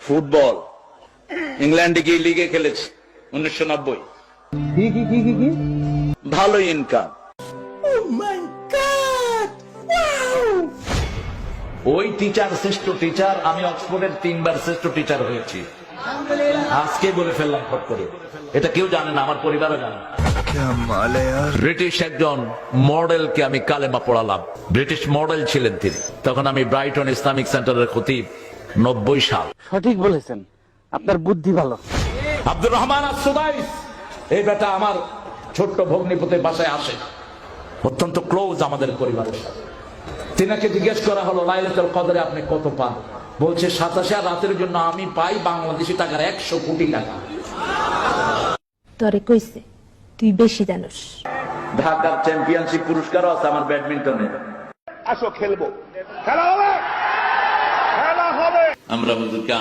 Football ইংল্যান্ডে গিয়ে লিগে খেলেছি 1990। কি ভালো ইনকাম। ওই টিচার শ্রেষ্ঠ টিচার, আমি অক্সফোর্ডের 3 বার শ্রেষ্ঠ টিচার হয়েছি। আজকে বলে ফেললাম ফট করে, এটা কেউ জানে না, আমার পরিবারও জানে না। ব্রিটিশ একজন মডেলকে আমি কালেমা পড়ালাম, ব্রিটিশ মডেল ছিলেন তিনি। তখন আমি ব্রাইটন ইসলামিক সেন্টারের খতিব, 90 সাল। সঠিক বলেছেন, আপনার বুদ্ধি ভালো। আব্দুর রহমান আস-সুদাইস, এই বেটা আমার ছোট্ট ভগ্নিপতির বাসায় আসে, অত্যন্ত ক্লোজ আমাদের পরিবারের সাথে। তিনাকে জিজ্ঞেস করা হলো লাইলাতুল কদরে আপনি কত পান? বলছে 27 আর রাতের জন্য আমি পাই বাংলাদেশি টাকার 100 কোটি টাকা। তরে কইছে তুই বেশি জানোস। ঢাকার চ্যাম্পিয়নশিপ পুরস্কারও আছে আমার ব্যাডমিন্টনে। আসো খেলবো, খেলা হবে, খেলা হবে। আমরা হুজুরকে